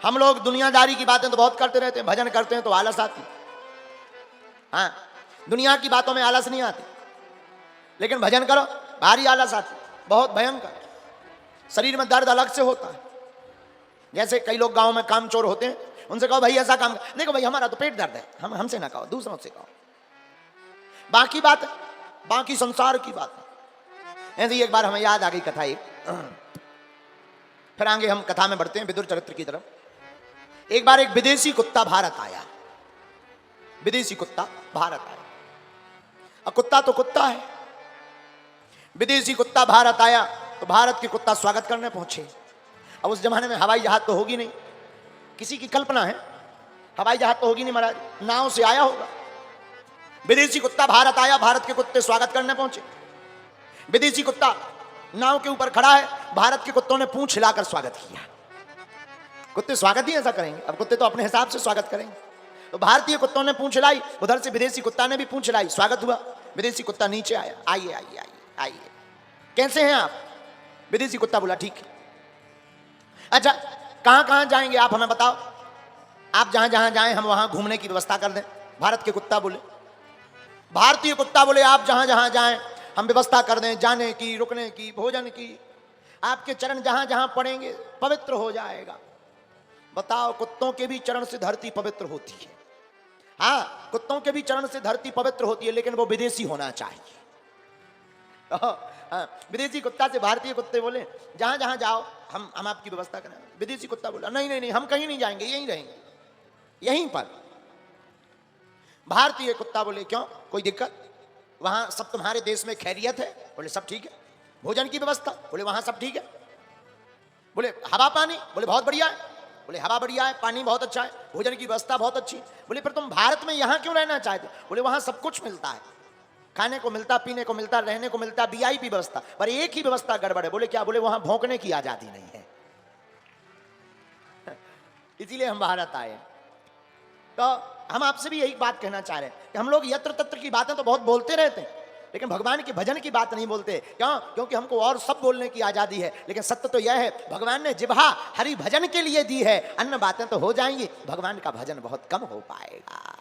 हम लोग दुनियादारी की बातें तो बहुत करते रहते हैं, भजन करते हैं तो आलस आती। हाँ, दुनिया की बातों में आलस नहीं आती, लेकिन भजन करो भारी आलस आती, बहुत भयंकर। शरीर में दर्द अलग से होता है। जैसे कई लोग गांव में कामचोर होते हैं, उनसे कहो भाई ऐसा काम, देखो भाई हमारा तो पेट दर्द है, हमसे ना कहो, दूसरों से कहो। बाकी बात, बाकी संसार की बात। ऐसे ही एक बार हमें याद आ गई कथा एक, फिर आगे हम कथा में बढ़ते हैं विदुर चरित्र की तरफ। एक बार एक विदेशी कुत्ता भारत आया, विदेशी कुत्ता भारत आया। अब कुत्ता तो कुत्ता है, विदेशी कुत्ता भारत आया तो भारत के कुत्ता स्वागत करने पहुंचे। अब उस जमाने में हवाई जहाज तो होगी नहीं, किसी की कल्पना है, हवाई जहाज तो होगी नहीं महाराज, नाव से आया होगा। विदेशी कुत्ता भारत आया, भारत के कुत्ते स्वागत करने पहुंचे। विदेशी कुत्ता नाव के ऊपर खड़ा है, भारत के कुत्तों ने पूंछ हिलाकर स्वागत किया। कुत्ते स्वागत ही ऐसा करेंगे, अब कुत्ते तो अपने हिसाब से स्वागत करेंगे। तो भारतीय कुत्तों ने पूंछ हिलाई, उधर से विदेशी कुत्ता ने भी पूंछ हिलाई, स्वागत हुआ। विदेशी कुत्ता नीचे आया, आइए आइए आइए आइए, कैसे हैं आप? विदेशी कुत्ता बोला ठीक है। अच्छा कहां कहां जाएंगे आप हमें बताओ, आप जहां जहां जाएं हम वहां घूमने की व्यवस्था कर दें। भारत के कुत्ता बोले, भारतीय कुत्ता बोले आप जहां जहां जाएं हम व्यवस्था कर दें, जाने की, रुकने की, भोजन की, आपके चरण जहां जहां पड़ेंगे पवित्र हो जाएगा। बताओ, कुत्तों के भी चरण से धरती पवित्र होती है। हाँ, कुत्तों के भी चरण से धरती पवित्र होती है, लेकिन वो विदेशी होना चाहिए। विदेशी कुत्ता से भारतीय कुत्ते बोले जहां जहां जाओ हम आपकी व्यवस्था करें। विदेशी कुत्ता बोला नहीं नहीं नहीं, हम कहीं नहीं जाएंगे, यहीं रहेंगे, यहीं पर। भारतीय कुत्ता बोले क्यों, कोई दिक्कत? वहां सब तुम्हारे देश में खैरियत है? बोले सब ठीक है। भोजन की व्यवस्था? बोले वहां सब ठीक है। बोले हवा पानी? बोले बहुत बढ़िया है। बोले हवा बढ़िया है, पानी बहुत अच्छा है, भोजन की व्यवस्था बहुत अच्छी। बोले फिर तुम भारत में यहां क्यों रहना चाहते? बोले वहां सब कुछ मिलता है, खाने को मिलता, पीने को मिलता, रहने को मिलता, वीआईपी व्यवस्था, पर एक ही व्यवस्था गड़बड़ है। बोले क्या? बोले वहां भौंकने की आजादी नहीं है, इसीलिए हम भारत आए। तो हम आपसे भी यही बात कहना चाह रहे हैं कि हम लोग यत्र तत्र की बातें तो बहुत बोलते रहते हैं, लेकिन भगवान के भजन की बात नहीं बोलते। क्यों? क्योंकि हमको और सब बोलने की आजादी है, लेकिन सत्य तो यह है भगवान ने जिह्वा हरि भजन के लिए दी है। अन्य बातें तो हो जाएंगी, भगवान का भजन बहुत कम हो पाएगा।